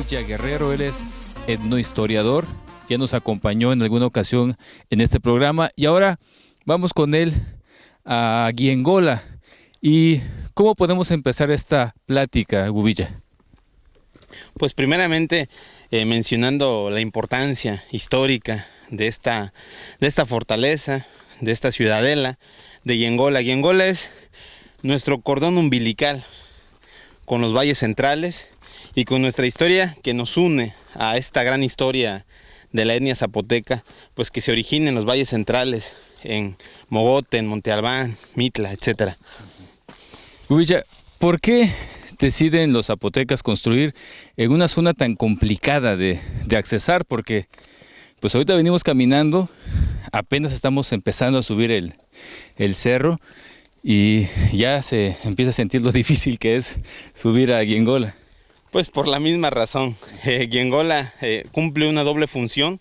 Gubilla Guerrero. Él es etnohistoriador, ya nos acompañó en alguna ocasión en este programa y ahora vamos con él a Giengola. ¿Y cómo podemos empezar esta plática, Gubilla? Pues primeramente mencionando la importancia histórica de esta fortaleza, de esta ciudadela de Giengola. Giengola es nuestro cordón umbilical con los valles centrales y con nuestra historia que nos une a esta gran historia de la etnia zapoteca, pues que se origina en los valles centrales, en Mogote, en Monte Albán, Mitla, etcétera. Gubilla, ¿por qué deciden los zapotecas construir en una zona tan complicada de accesar? Porque pues ahorita venimos caminando, apenas estamos empezando a subir el cerro y ya se empieza a sentir lo difícil que es subir a Giengola. Pues por la misma razón, Giengola cumple una doble función,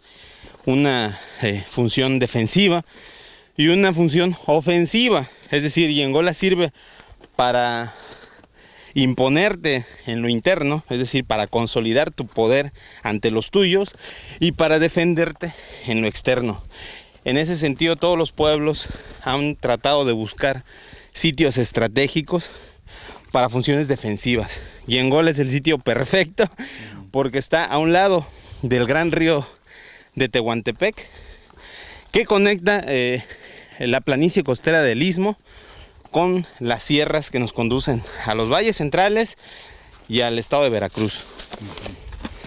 una función defensiva y una función ofensiva. Es decir, Giengola sirve para imponerte en lo interno, es decir, para consolidar tu poder ante los tuyos y para defenderte en lo externo. En ese sentido, todos los pueblos han tratado de buscar sitios estratégicos para funciones defensivas. Giengola es el sitio perfecto porque está a un lado del gran río de Tehuantepec, que conecta la planicie costera del Istmo con las sierras que nos conducen a los valles centrales y al estado de Veracruz.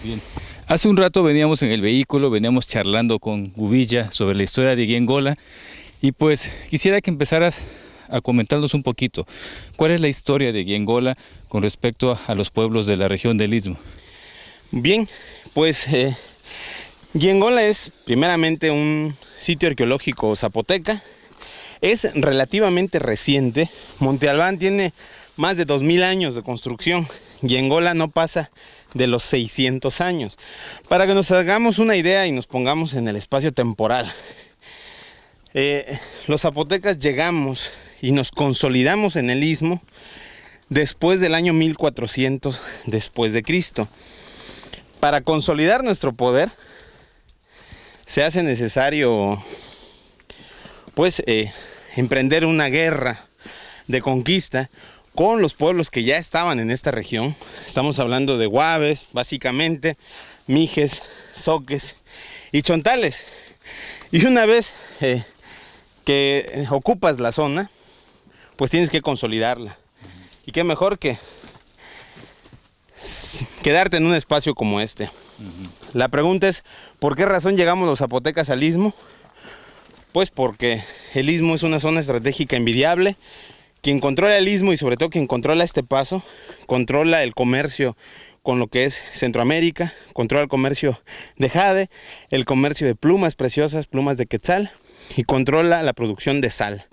Bien. Hace un rato veníamos en el vehículo, veníamos charlando con Gubilla sobre la historia de Giengola y pues quisiera que empezaras a comentarnos un poquito cuál es la historia de Giengola con respecto a los pueblos de la región del Istmo. Bien, pues Giengola es primeramente un sitio arqueológico zapoteca. Es relativamente reciente. Monte Albán tiene más de 2000 años de construcción. Giengola no pasa de los 600 años. Para que nos hagamos una idea y nos pongamos en el espacio temporal, los zapotecas llegamos y nos consolidamos en el Istmo después del año 1400 después de Cristo. Para consolidar nuestro poder se hace necesario pues emprender una guerra de conquista con los pueblos que ya estaban en esta región. Estamos hablando de Guaves, básicamente, Mijes, Zoques y Chontales. Y una vez que ocupas la zona, pues tienes que consolidarla. Y qué mejor que quedarte en un espacio como este. La pregunta es, ¿por qué razón llegamos los zapotecas al Istmo? Pues porque el Istmo es una zona estratégica envidiable. Quien controla el Istmo y sobre todo quien controla este paso, controla el comercio con lo que es Centroamérica, controla el comercio de jade, el comercio de plumas preciosas, plumas de quetzal, y controla la producción de sal.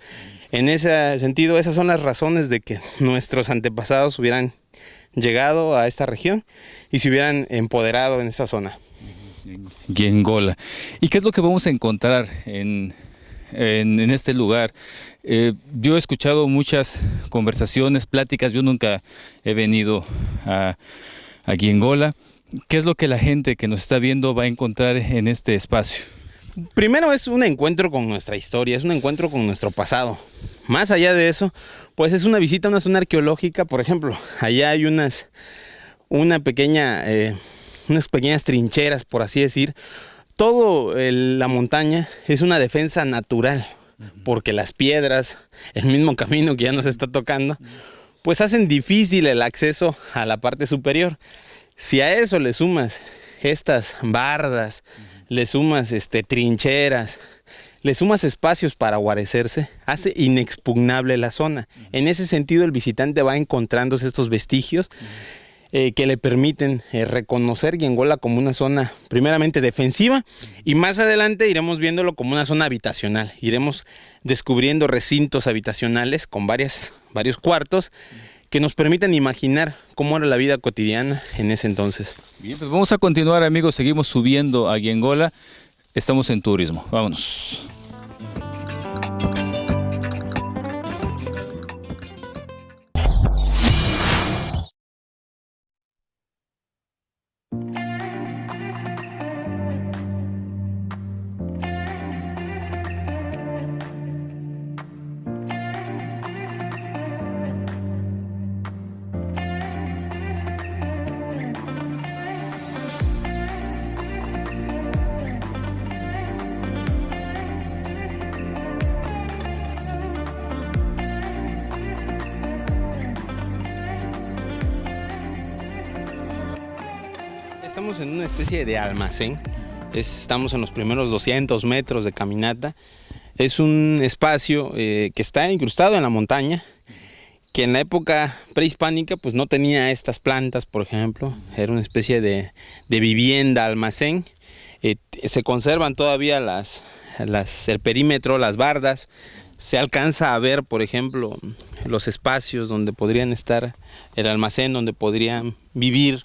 En ese sentido, esas son las razones de que nuestros antepasados hubieran llegado a esta región y se hubieran empoderado en esta zona. Giengola. ¿Y qué es lo que vamos a encontrar en este lugar? Yo he escuchado muchas conversaciones, pláticas, yo nunca he venido a Giengola. ¿Qué es lo que la gente que nos está viendo va a encontrar en este espacio? Primero es un encuentro con nuestra historia, es un encuentro con nuestro pasado. Más allá de eso, pues es una visita a una zona arqueológica. Por ejemplo, allá hay unas pequeñas trincheras, por así decir. Todo la montaña es una defensa natural, porque las piedras, el mismo camino que ya nos está tocando, pues hacen difícil el acceso a la parte superior. Si a eso le sumas estas bardas, le sumas trincheras, le sumas espacios para guarecerse, hace inexpugnable la zona. En ese sentido, el visitante va encontrándose estos vestigios que le permiten reconocer Giengola como una zona primeramente defensiva y más adelante iremos viéndolo como una zona habitacional. Iremos descubriendo recintos habitacionales con varios cuartos que nos permiten imaginar cómo era la vida cotidiana en ese entonces. Bien, pues vamos a continuar, amigos, seguimos subiendo a Giengola. Estamos en turismo, vámonos. estamos en una especie de almacén. Estamos en los primeros 200 metros de caminata. Es un espacio que está incrustado en la montaña, que en la época prehispánica pues no tenía estas plantas, por ejemplo. Era una especie de vivienda, almacén. Se conservan todavía el perímetro, las bardas. Se alcanza a ver, por ejemplo, los espacios donde podrían estar el almacén, donde podrían vivir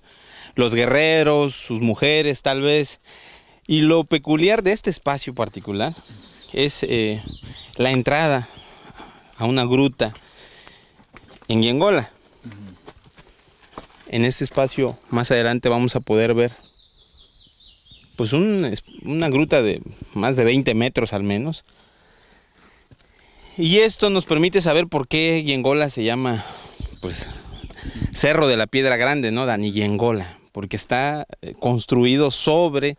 los guerreros, sus mujeres tal vez. Y lo peculiar de este espacio particular es la entrada a una gruta en Yengola. En este espacio más adelante vamos a poder ver pues una gruta de más de 20 metros al menos. Y esto nos permite saber por qué Yengola se llama pues Cerro de la Piedra Grande, ¿no? Dani Yengola, porque está construido sobre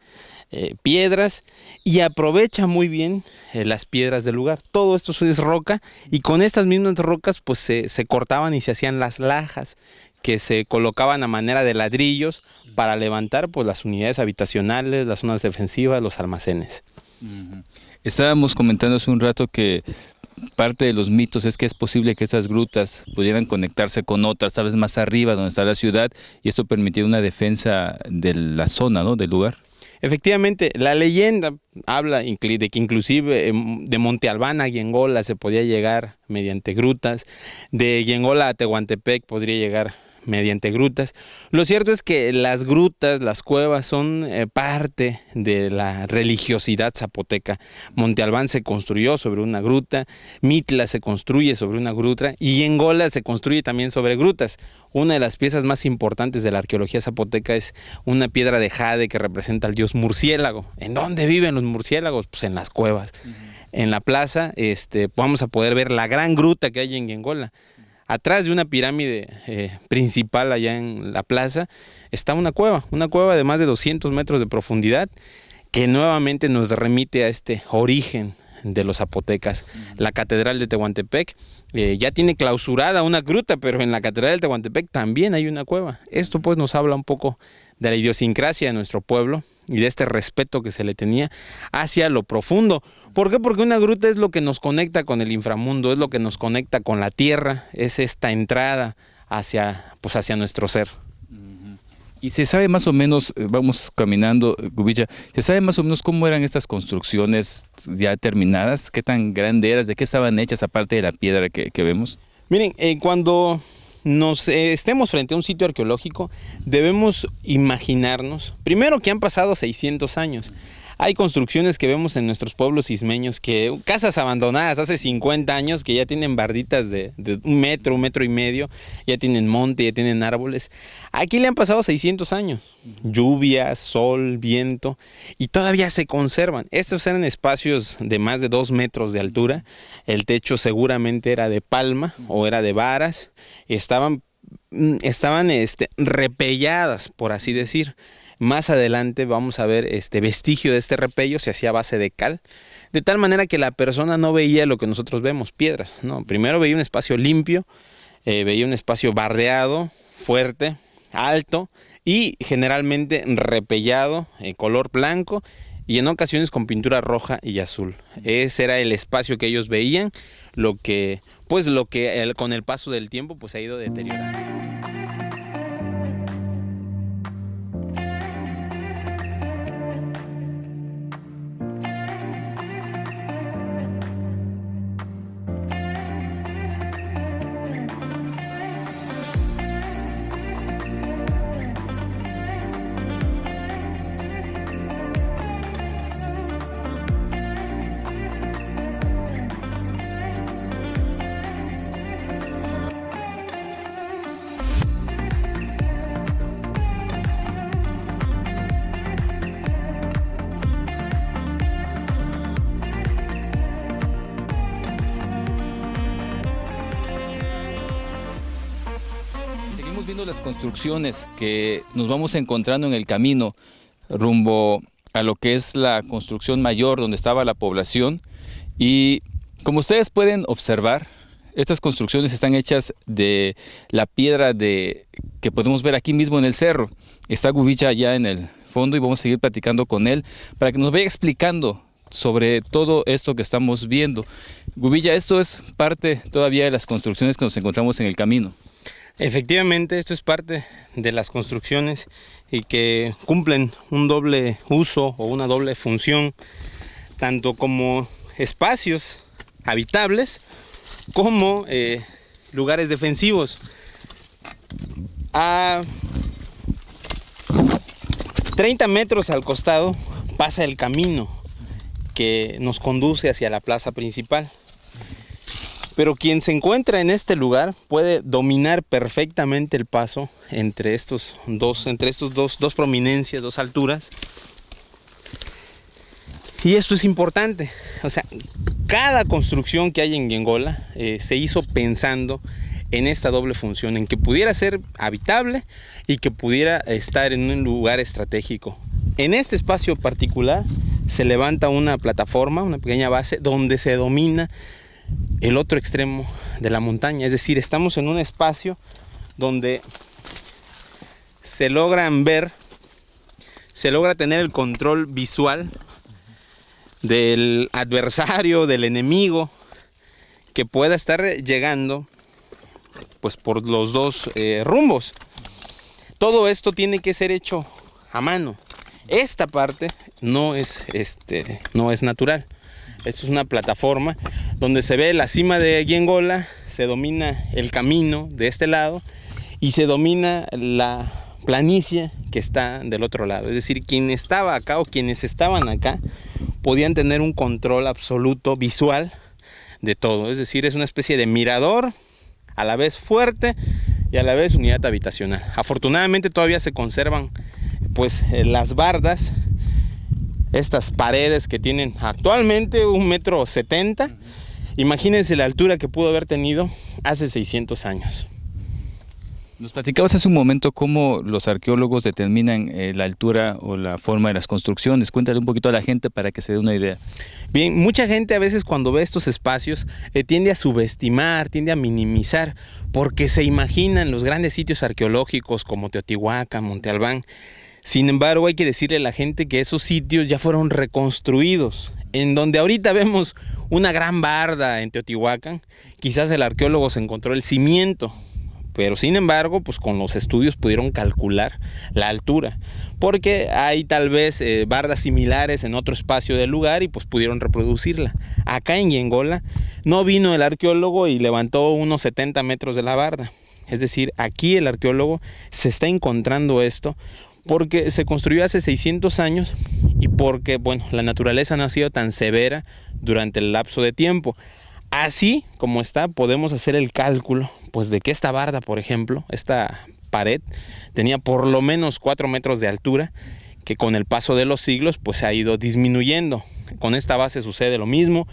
piedras y aprovecha muy bien las piedras del lugar. Todo esto es roca y con estas mismas rocas pues se cortaban y se hacían las lajas que se colocaban a manera de ladrillos para levantar pues las unidades habitacionales, las zonas defensivas, los almacenes. Estábamos comentando hace un rato que parte de los mitos es que es posible que estas grutas pudieran conectarse con otras, tal vez más arriba donde está la ciudad, y esto permitía una defensa de la zona, ¿no? Del lugar. Efectivamente, la leyenda habla de que inclusive de Monte Albán a Yengola se podía llegar mediante grutas, de Yengola a Tehuantepec podría llegar mediante grutas. Lo cierto es que las grutas, las cuevas son parte de la religiosidad zapoteca. Monte Albán se construyó sobre una gruta, Mitla se construye sobre una gruta y Yengola se construye también sobre grutas. Una de las piezas más importantes de la arqueología zapoteca es una piedra de jade que representa al dios murciélago. ¿En dónde viven los murciélagos? Pues en las cuevas. En la plaza vamos a poder ver la gran gruta que hay en Yengola. Atrás de una pirámide principal allá en la plaza está una cueva de más de 200 metros de profundidad que nuevamente nos remite a este origen de los zapotecas. La catedral de Tehuantepec ya tiene clausurada una gruta, pero en la catedral de Tehuantepec también hay una cueva. Esto pues nos habla un poco de la idiosincrasia de nuestro pueblo y de este respeto que se le tenía hacia lo profundo. ¿Por qué? Porque una gruta es lo que nos conecta con el inframundo, es lo que nos conecta con la tierra, es esta entrada hacia nuestro ser. Y se sabe más o menos, vamos caminando, Gubilla, ¿se sabe más o menos cómo eran estas construcciones ya terminadas? ¿Qué tan grandes eran? ¿De qué estaban hechas aparte de la piedra que vemos? Miren, cuando nos estemos frente a un sitio arqueológico, debemos imaginarnos, primero que han pasado 600 años. Hay construcciones que vemos en nuestros pueblos ismeños, casas abandonadas hace 50 años que ya tienen barditas de 1 metro y medio, ya tienen monte, ya tienen árboles. Aquí le han pasado 600 años, lluvia, sol, viento, y todavía se conservan. Estos eran espacios de más de 2 metros de altura, el techo seguramente era de palma o era de varas, estaban repelladas, por así decir. Más adelante vamos a ver vestigio de este repello, se hacía a base de cal, de tal manera que la persona no veía lo que nosotros vemos, piedras, ¿no? Primero veía un espacio limpio, veía un espacio bardeado, fuerte, alto y generalmente repellado, color blanco y en ocasiones con pintura roja y azul. Ese era el espacio que ellos veían, lo que con el paso del tiempo pues ha ido deteriorando. Viendo las construcciones que nos vamos encontrando en el camino rumbo a lo que es la construcción mayor donde estaba la población, y como ustedes pueden observar, estas construcciones están hechas de la piedra que podemos ver aquí mismo en el cerro. Está Gubilla allá en el fondo y vamos a seguir platicando con él para que nos vaya explicando sobre todo esto que estamos viendo. Gubilla, esto es parte todavía de las construcciones que nos encontramos en el camino. Efectivamente, esto es parte de las construcciones y que cumplen un doble uso o una doble función, tanto como espacios habitables como lugares defensivos. A 30 metros al costado pasa el camino que nos conduce hacia la plaza principal. Pero quien se encuentra en este lugar puede dominar perfectamente el paso entre estos dos prominencias, dos alturas. Y esto es importante. O sea, cada construcción que hay en Yengola se hizo pensando en esta doble función, en que pudiera ser habitable y que pudiera estar en un lugar estratégico. En este espacio particular se levanta una plataforma, una pequeña base, donde se domina el otro extremo de la montaña. Es decir, estamos en un espacio donde se logra tener el control visual del adversario, del enemigo, que pueda estar llegando pues por los dos rumbos. Todo esto tiene que ser hecho a mano. Esta parte no es natural. Esto es una plataforma donde se ve la cima de Yengola, se domina el camino de este lado y se domina la planicie que está del otro lado. Es decir, quien estaba acá o quienes estaban acá podían tener un control absoluto visual de todo. Es decir, es una especie de mirador, a la vez fuerte y a la vez unidad habitacional. Afortunadamente todavía se conservan pues las bardas, estas paredes que tienen actualmente 1,70 m. Imagínense la altura que pudo haber tenido hace 600 años. Nos platicabas hace un momento cómo los arqueólogos determinan la altura o la forma de las construcciones. Cuéntale un poquito a la gente para que se dé una idea. Bien, mucha gente a veces cuando ve estos espacios tiende a subestimar, tiende a minimizar, porque se imaginan los grandes sitios arqueológicos como Teotihuacán, Monte Albán. Sin embargo, hay que decirle a la gente que esos sitios ya fueron reconstruidos. En donde ahorita vemos una gran barda en Teotihuacán, quizás el arqueólogo se encontró el cimiento, pero sin embargo, pues con los estudios pudieron calcular la altura, porque hay tal vez bardas similares en otro espacio del lugar y pues pudieron reproducirla. Acá en Yengola no vino el arqueólogo y levantó unos 70 metros de la barda. Es decir, aquí el arqueólogo se está encontrando esto porque se construyó hace 600 años y porque, bueno, la naturaleza no ha sido tan severa durante el lapso de tiempo. Así como está, podemos hacer el cálculo pues de que esta barda, por ejemplo, esta pared, tenía por lo menos 4 metros de altura, que con el paso de los siglos pues se ha ido disminuyendo. Con esta base sucede lo mismo.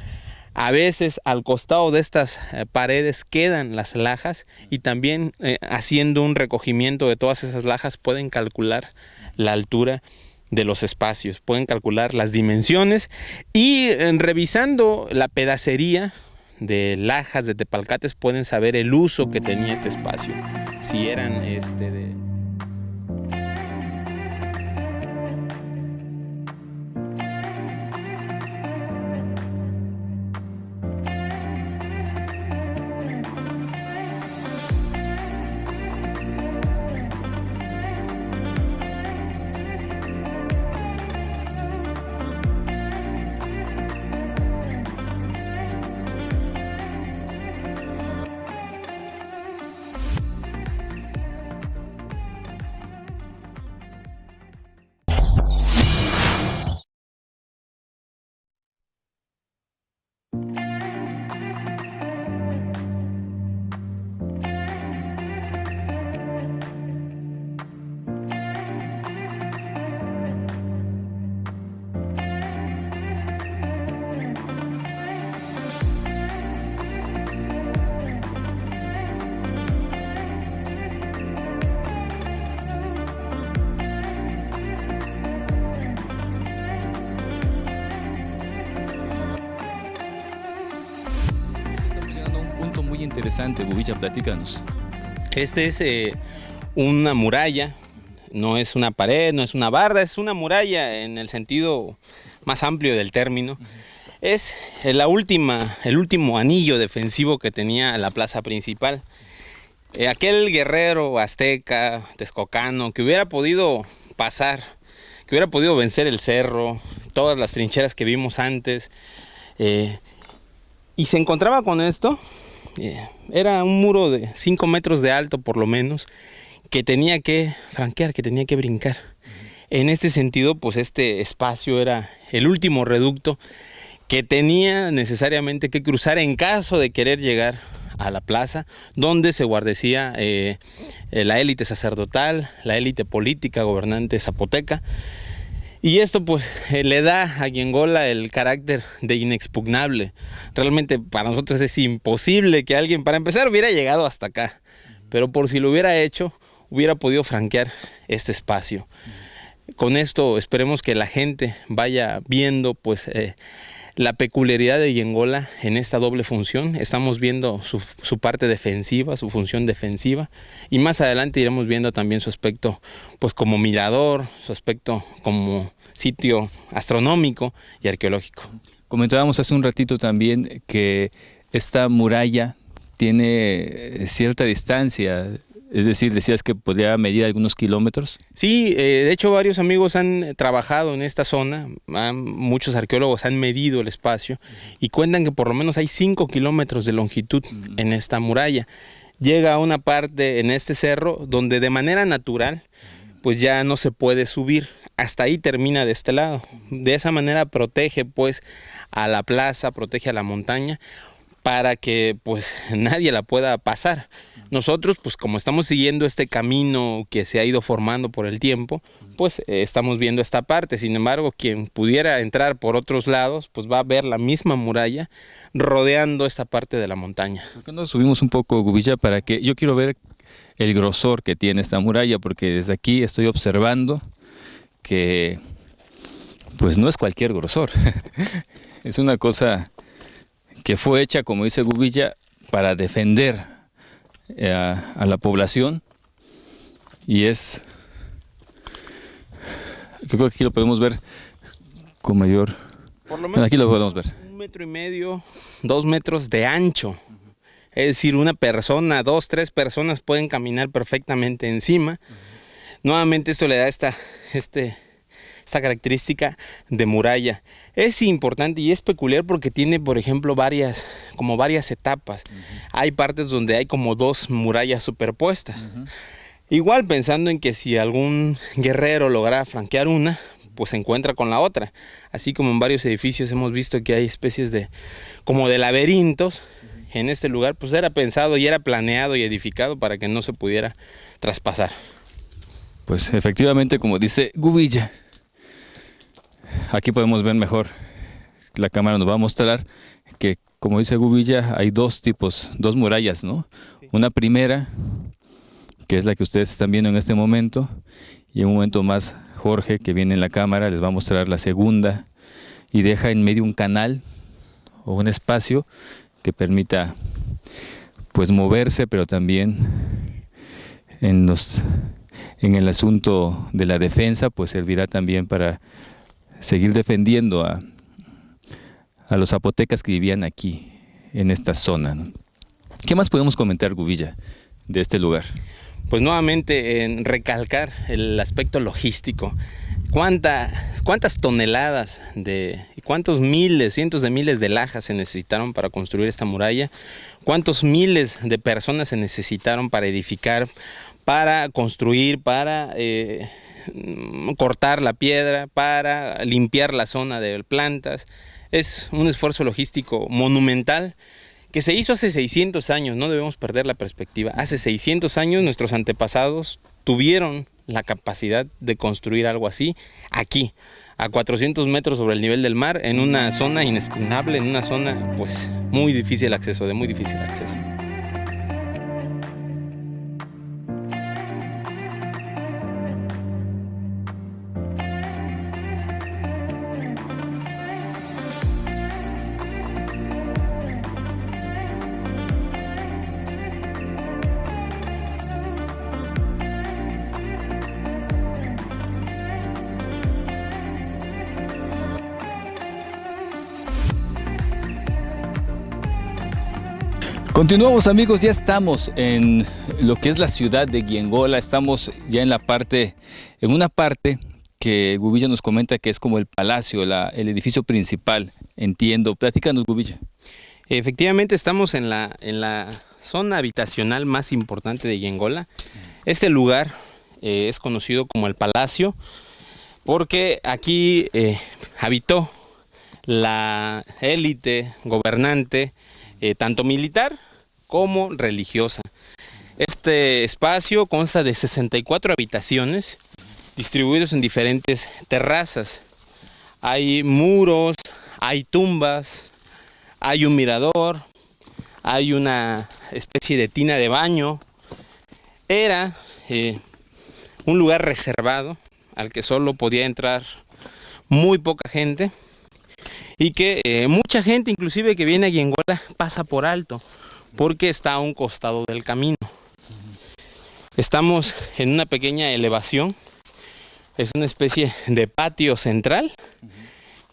A veces al costado de estas paredes quedan las lajas y también haciendo un recogimiento de todas esas lajas pueden calcular la altura de los espacios, pueden calcular las dimensiones y revisando la pedacería de lajas, de tepalcates, pueden saber el uso que tenía este espacio. Si eran de... Interesante, Gubilla, platícanos. Este es una muralla no es una pared, no es una barda, es una muralla en el sentido más amplio del término. Es el último anillo defensivo que tenía la plaza principal. Aquel guerrero azteca, texcocano, que hubiera podido pasar, que hubiera podido vencer el cerro, todas las trincheras que vimos antes, y se encontraba con esto. Era un muro de 5 metros de alto por lo menos, que tenía que franquear, que tenía que brincar. En este sentido, pues este espacio era el último reducto que tenía necesariamente que cruzar en caso de querer llegar a la plaza, donde se guardecía la élite sacerdotal, la élite política gobernante zapoteca. Y esto pues le da a Giengola el carácter de inexpugnable. Realmente para nosotros es imposible que alguien, para empezar, hubiera llegado hasta acá. Pero por si lo hubiera hecho, hubiera podido franquear este espacio. Con esto esperemos que la gente vaya viendo pues la peculiaridad de Giengola en esta doble función. Estamos viendo su parte defensiva, su función defensiva, y más adelante iremos viendo también su aspecto pues como mirador, su aspecto como sitio astronómico y arqueológico. Comentábamos hace un ratito también que esta muralla tiene cierta distancia, es decir, decías que podría medir algunos kilómetros. Sí, de hecho varios amigos han trabajado en esta zona, muchos arqueólogos han medido el espacio y cuentan que por lo menos hay 5 kilómetros de longitud en esta muralla. Llega a una parte en este cerro donde de manera natural pues ya no se puede subir, hasta ahí termina de este lado. De esa manera protege pues a la plaza, protege a la montaña, para que pues nadie la pueda pasar. Nosotros pues como estamos siguiendo este camino que se ha ido formando por el tiempo, pues estamos viendo esta parte. Sin embargo, quien pudiera entrar por otros lados pues va a ver la misma muralla rodeando esta parte de la montaña. ¿Por qué no subimos un poco, Gubilla, para que yo quiero ver el grosor que tiene esta muralla? Porque desde aquí estoy observando que pues no es cualquier grosor. Es una cosa que fue hecha, como dice Gubilla, para defender a la población, y es, creo que aquí lo podemos ver con mayor, por lo menos aquí lo podemos ver, 1,5 metros, 2 metros de ancho. Es decir, una persona, 2, 3 personas pueden caminar perfectamente encima. Nuevamente esto le da esta característica de muralla. Es importante y es peculiar porque tiene, por ejemplo, varias etapas. Hay partes donde hay como 2 murallas superpuestas. Igual pensando en que si algún guerrero logra flanquear una, pues se encuentra con la otra. Así como en varios edificios hemos visto que hay especies de laberintos. En este lugar pues era pensado y era planeado y edificado para que no se pudiera traspasar. Pues efectivamente, como dice Gubilla, aquí podemos ver mejor, la cámara nos va a mostrar que, como dice Gubilla, hay 2 murallas, ¿no? Sí. Una primera, que es la que ustedes están viendo en este momento, y en un momento más Jorge, que viene en la cámara, les va a mostrar la segunda, y deja en medio un canal o un espacio que permita pues moverse, pero también en el asunto de la defensa pues servirá también para seguir defendiendo a los zapotecas que vivían aquí en esta zona. ¿Qué más podemos comentar, Gubilla, de este lugar? Pues nuevamente en recalcar el aspecto logístico. ¿Cuántas toneladas y cuántos miles, cientos de miles de lajas se necesitaron para construir esta muralla? ¿Cuántos miles de personas se necesitaron para edificar, para construir, para cortar la piedra, para limpiar la zona de plantas? Es un esfuerzo logístico monumental que se hizo hace 600 años, no debemos perder la perspectiva. Hace 600 años nuestros antepasados tuvieron la capacidad de construir algo así aquí, a 400 metros sobre el nivel del mar, en una zona inexpugnable, en una zona pues muy difícil de muy difícil acceso. Continuamos, amigos, ya estamos en lo que es la ciudad de Giengola. Estamos ya en una parte que Gubilla nos comenta que es como el palacio, el edificio principal, entiendo. Platícanos, Gubilla. Efectivamente estamos en la zona habitacional más importante de Giengola. Este lugar es conocido como el Palacio porque aquí habitó la élite gobernante, tanto militar como religiosa. Este espacio consta de 64 habitaciones distribuidos en diferentes terrazas. Hay muros, hay tumbas, hay un mirador, hay una especie de tina de baño. Era un lugar reservado al que solo podía entrar muy poca gente y que mucha gente, inclusive que viene a Giengola, pasa por alto porque está a un costado del camino. Estamos en una pequeña elevación, es una especie de patio central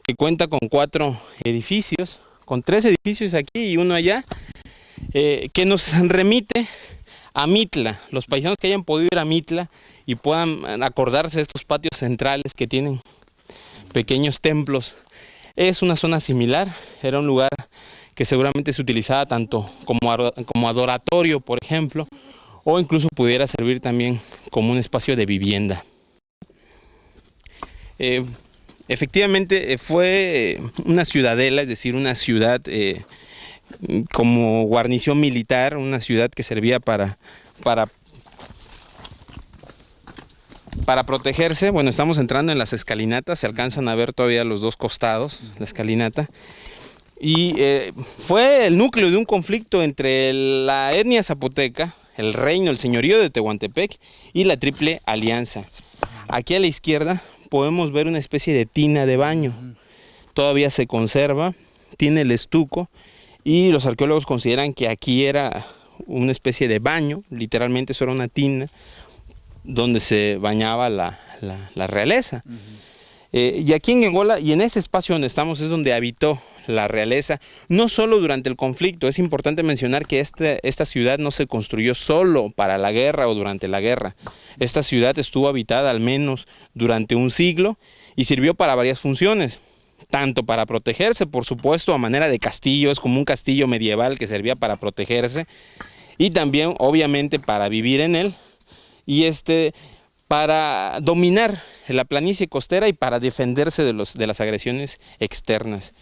que cuenta con 4 edificios, con 3 edificios aquí y uno allá, que nos remite a Mitla. Los paisanos que hayan podido ir a Mitla y puedan acordarse de estos patios centrales que tienen pequeños templos, es una zona similar. Era un lugar que seguramente se utilizaba tanto como adoratorio, por ejemplo, o incluso pudiera servir también como un espacio de vivienda. Efectivamente fue una ciudadela, es decir, una ciudad como guarnición militar, una ciudad que servía para protegerse. Bueno, estamos entrando en las escalinatas, se alcanzan a ver todavía los dos costados, la escalinata. Y fue el núcleo de un conflicto entre la etnia zapoteca, el reino, el señorío de Tehuantepec y la Triple Alianza. Aquí a la izquierda podemos ver una especie de tina de baño. Todavía se conserva, tiene el estuco y los arqueólogos consideran que aquí era una especie de baño, literalmente eso era una tina donde se bañaba la realeza. Y aquí en Giengola y en este espacio donde estamos es donde habitó la realeza, no solo durante el conflicto. Es importante mencionar que esta ciudad no se construyó solo para la guerra o durante la guerra. Esta ciudad estuvo habitada al menos durante un siglo y sirvió para varias funciones, tanto para protegerse, por supuesto, a manera de castillo, es como un castillo medieval que servía para protegerse, y también obviamente para vivir en él, y para dominar la planicie costera y para defenderse de las agresiones externas.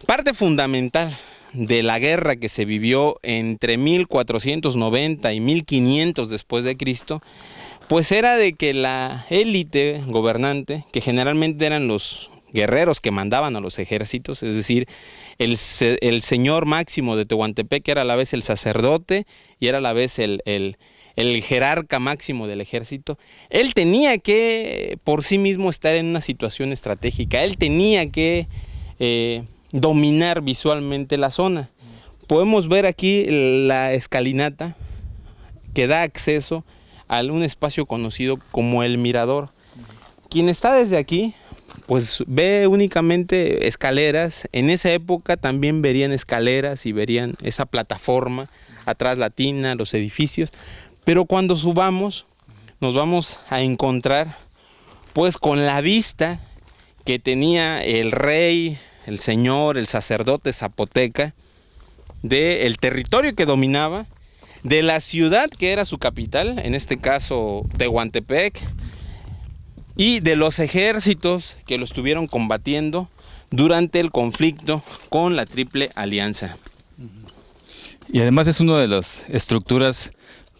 Parte fundamental de la guerra que se vivió entre 1490 y 1500 después de Cristo, pues era de que la élite gobernante, que generalmente eran los guerreros que mandaban a los ejércitos, es decir, el señor máximo de Tehuantepec era a la vez el sacerdote y era a la vez el jerarca máximo del ejército. Él tenía que por sí mismo estar en una situación estratégica, él tenía que dominar visualmente la zona. Podemos ver aquí la escalinata que da acceso a un espacio conocido como el Mirador. Quien está desde aquí pues ve únicamente escaleras. En esa época también verían escaleras y verían esa plataforma, atrás la tina, los edificios, pero cuando subamos nos vamos a encontrar pues con la vista que tenía el rey, el señor, el sacerdote zapoteca del territorio que dominaba, de la ciudad que era su capital, en este caso Tehuantepec, y de los ejércitos que lo estuvieron combatiendo durante el conflicto con la Triple Alianza. Y además es una de las estructuras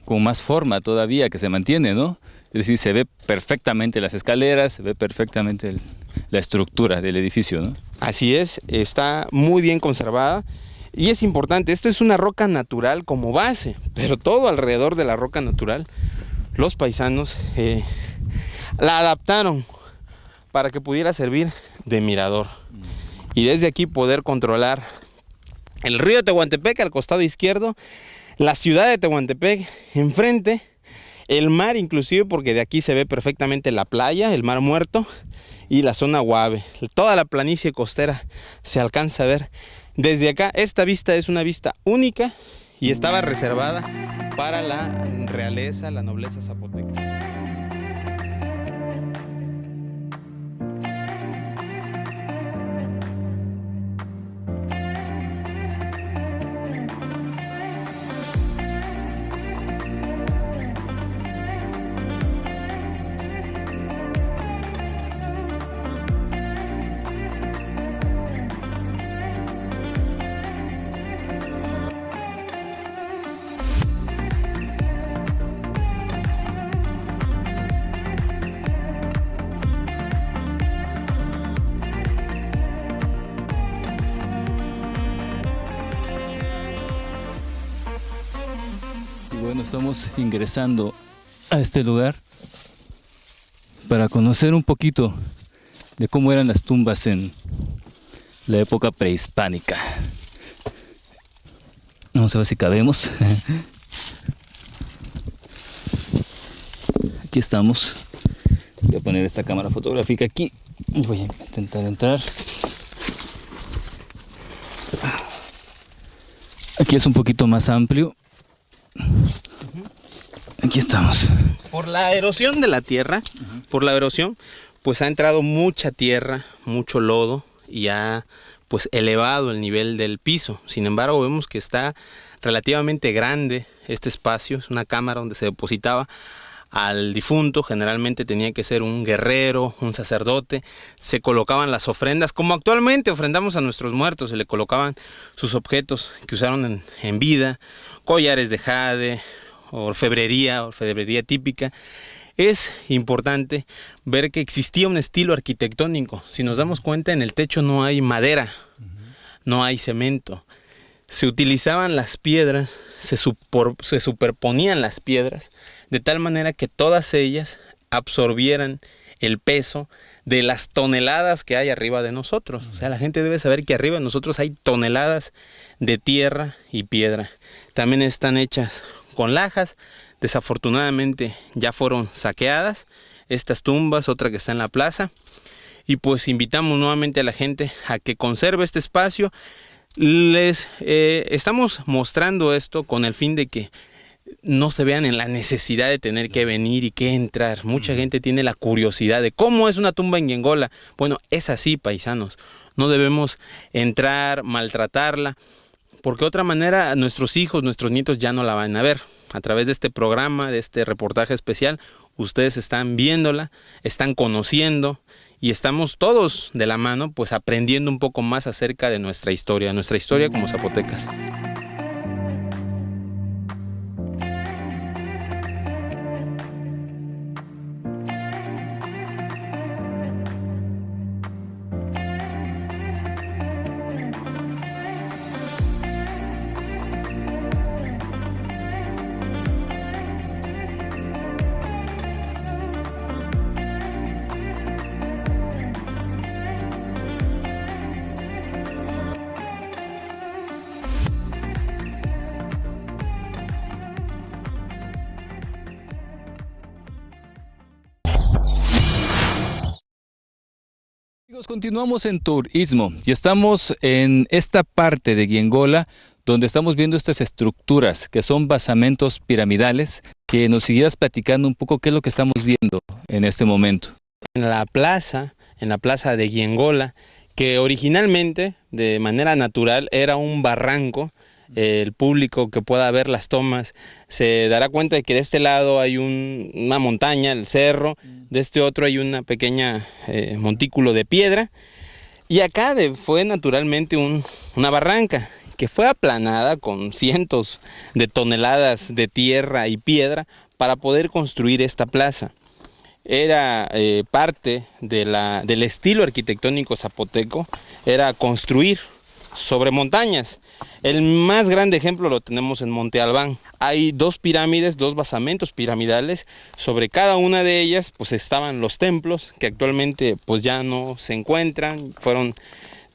con más forma todavía que se mantiene, ¿no? Es decir, se ve perfectamente las escaleras, se ve perfectamente la estructura del edificio, ¿no? Así es, está muy bien conservada y es importante, esto es una roca natural como base, pero todo alrededor de la roca natural los paisanos la adaptaron para que pudiera servir de mirador y desde aquí poder controlar el río Tehuantepec al costado izquierdo, la ciudad de Tehuantepec enfrente, el mar inclusive, porque de aquí se ve perfectamente la playa, el mar muerto y la zona Guave. Toda la planicie costera se alcanza a ver desde acá. Esta vista es una vista única y estaba reservada para la realeza, la nobleza zapoteca. Bueno, estamos ingresando a este lugar para conocer un poquito de cómo eran las tumbas en la época prehispánica. Vamos a ver si cabemos. Aquí estamos. Voy a poner esta cámara fotográfica aquí y voy a intentar entrar. Aquí es un poquito más amplio. Aquí estamos. Por la erosión de la tierra, por la erosión, pues ha entrado mucha tierra, mucho lodo y ha pues elevado el nivel del piso. Sin embargo, vemos que está relativamente grande este espacio. Es una cámara donde se depositaba al difunto. Generalmente tenía que ser un guerrero, un sacerdote. Se colocaban las ofrendas, como actualmente ofrendamos a nuestros muertos. Se le colocaban sus objetos que usaron en vida, collares de jade, orfebrería típica. Es importante ver que existía un estilo arquitectónico. Si nos damos cuenta, en el techo no hay madera, no hay cemento. Se utilizaban las piedras, se superponían las piedras, de tal manera que todas ellas absorbieran el peso de las toneladas que hay arriba de nosotros. O sea, la gente debe saber que arriba de nosotros hay toneladas de tierra y piedra. También están hechas con lajas. Desafortunadamente ya fueron saqueadas estas tumbas, otra que está en la plaza, y pues invitamos nuevamente a la gente a que conserve este espacio. Les estamos mostrando esto con el fin de que no se vean en la necesidad de tener que venir y que entrar. Mucha gente tiene la curiosidad de cómo es una tumba en Yengola. Bueno, es así, paisanos. No debemos entrar, maltratarla, porque de otra manera nuestros hijos, nuestros nietos ya no la van a ver. A través de este programa, de este reportaje especial, ustedes están viéndola, están conociendo y estamos todos de la mano, pues aprendiendo un poco más acerca de nuestra historia como zapotecas. Amigos, continuamos en Turismo y estamos en esta parte de Yengola donde estamos viendo estas estructuras que son basamentos piramidales. Que nos siguieras platicando un poco qué es lo que estamos viendo en este momento. En la plaza de Yengola, que originalmente de manera natural era un barranco. El público que pueda ver las tomas se dará cuenta de que de este lado hay una montaña, el cerro, de este otro hay una pequeña montículo de piedra, y acá fue naturalmente una barranca que fue aplanada con cientos de toneladas de tierra y piedra para poder construir esta plaza. Era parte del estilo arquitectónico zapoteco, era construir sobre montañas. El más grande ejemplo lo tenemos en Monte Albán. Hay dos pirámides, dos basamentos piramidales. Sobre cada una de ellas pues estaban los templos, que actualmente pues ya no se encuentran. Fueron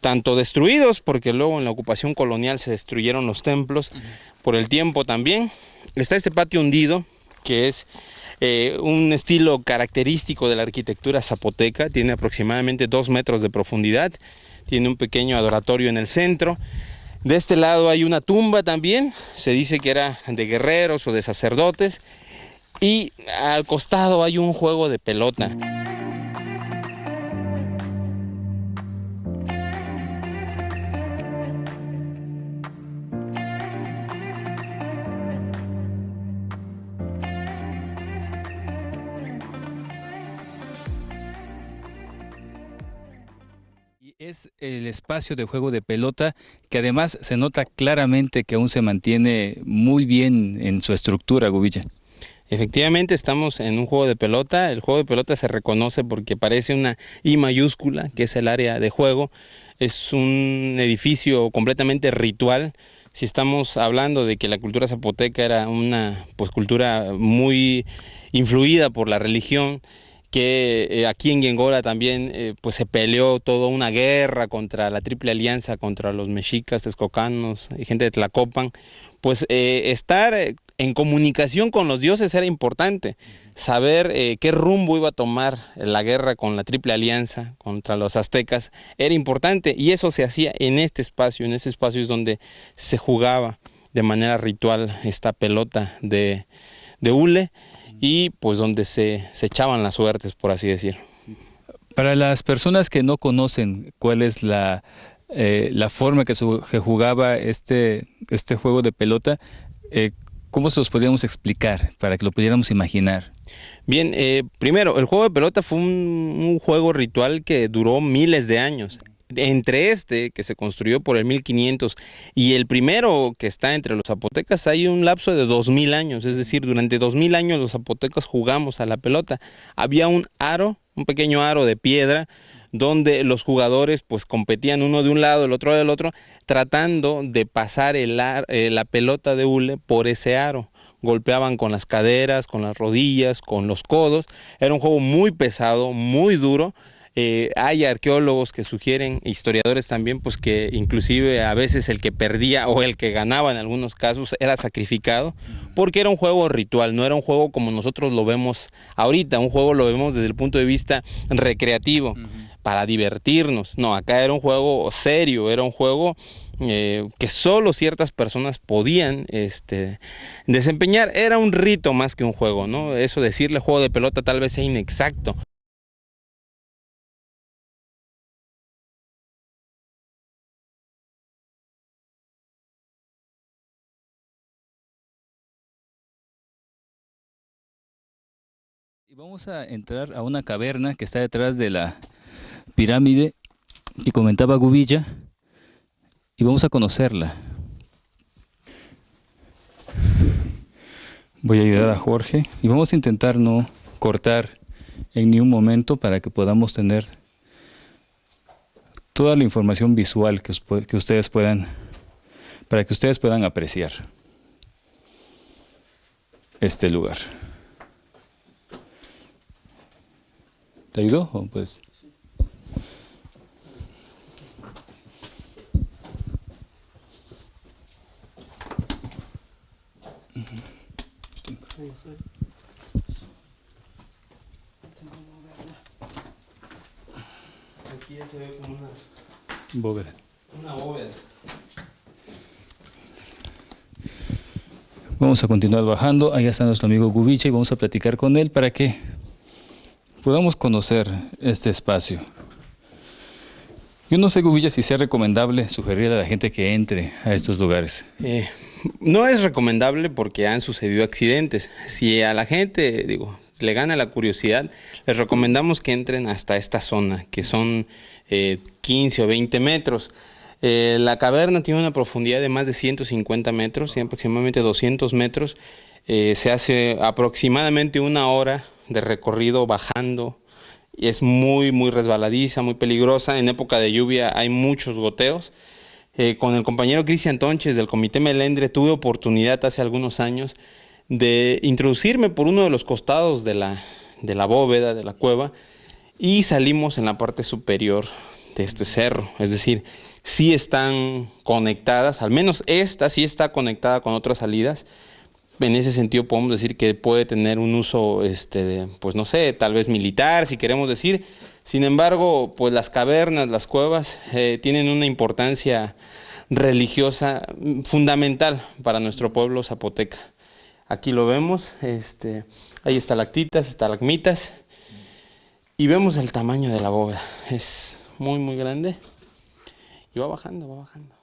tanto destruidos, porque luego en la ocupación colonial se destruyeron los templos, por el tiempo también. Está este patio hundido, que es un estilo característico de la arquitectura zapoteca. Tiene aproximadamente 2 metros de profundidad. Tiene un pequeño adoratorio en el centro. De este lado hay una tumba también, se dice que era de guerreros o de sacerdotes. Y al costado hay un juego de pelota. Y es el espacio de juego de pelota que además se nota claramente que aún se mantiene muy bien en su estructura, Gubilla. Efectivamente estamos en un juego de pelota. El juego de pelota se reconoce porque parece una I mayúscula, que es el área de juego. Es un edificio completamente ritual. Si estamos hablando de que la cultura zapoteca era una cultura muy influida por la religión, que aquí en Yengola también pues se peleó toda una guerra contra la Triple Alianza, contra los mexicas, texcocanos y gente de Tlacopan, pues estar en comunicación con los dioses era importante, saber qué rumbo iba a tomar la guerra con la Triple Alianza contra los aztecas era importante, y eso se hacía en este espacio es donde se jugaba de manera ritual esta pelota de hule, y pues donde se echaban las suertes, por así decir. Para las personas que no conocen cuál es la forma que se jugaba este juego de pelota, ¿cómo se los podríamos explicar para que lo pudiéramos imaginar? Bien, primero, el juego de pelota fue un juego ritual que duró miles de años. Entre que se construyó por el 1500, y el primero que está entre los zapotecas, hay un lapso de 2000 años, es decir, durante 2000 años los zapotecas jugamos a la pelota. Había un aro, un pequeño aro de piedra, donde los jugadores pues competían uno de un lado, el otro del otro, tratando de pasar la pelota de hule por ese aro. Golpeaban con las caderas, con las rodillas, con los codos. Era un juego muy pesado, muy duro. Hay arqueólogos que sugieren, historiadores también, pues que inclusive a veces el que perdía o el que ganaba en algunos casos era sacrificado, porque era un juego ritual, no era un juego como nosotros lo vemos ahorita. Un juego lo vemos desde el punto de vista recreativo, para divertirnos. No, acá era un juego serio, era un juego que solo ciertas personas podían desempeñar. Era un rito más que un juego, ¿no? Eso decirle juego de pelota tal vez sea inexacto. Y vamos a entrar a una caverna que está detrás de la pirámide que comentaba Gubilla, y vamos a conocerla. Voy a ayudar a Jorge y vamos a intentar no cortar en ni un momento para que podamos tener toda la información visual que ustedes puedan, para que ustedes puedan apreciar este lugar. ¿Te ayudó? Pues Aquí ya se ve como una bóveda. bóveda. Vamos a continuar bajando. Allá está nuestro amigo Gubilla y vamos a platicar con él para que podamos conocer este espacio. Yo no sé, Gubilla, si sea recomendable sugerir a la gente que entre a estos lugares. No es recomendable porque han sucedido accidentes. Si a la gente, le gana la curiosidad, les recomendamos que entren hasta esta zona, que son 15 o 20 metros. La caverna tiene una profundidad de más de 150 metros, tiene aproximadamente 200 metros. Se hace aproximadamente 1 hora de recorrido bajando. Y es muy resbaladiza, muy peligrosa. En época de lluvia hay muchos goteos. Con el compañero Cristian Tonches del Comité Melendre tuve oportunidad hace algunos años de introducirme por uno de los costados de la bóveda, de la cueva, y salimos en la parte superior de este cerro. Es decir, sí están conectadas, al menos esta sí está conectada con otras salidas. En ese sentido podemos decir que puede tener un uso, pues no sé, tal vez militar, si queremos decir. Sin embargo, pues las cavernas, las cuevas, tienen una importancia religiosa fundamental para nuestro pueblo zapoteca. Aquí lo vemos, hay estalactitas, estalagmitas, y vemos el tamaño de la bóveda. Es muy, muy grande y va bajando, va bajando.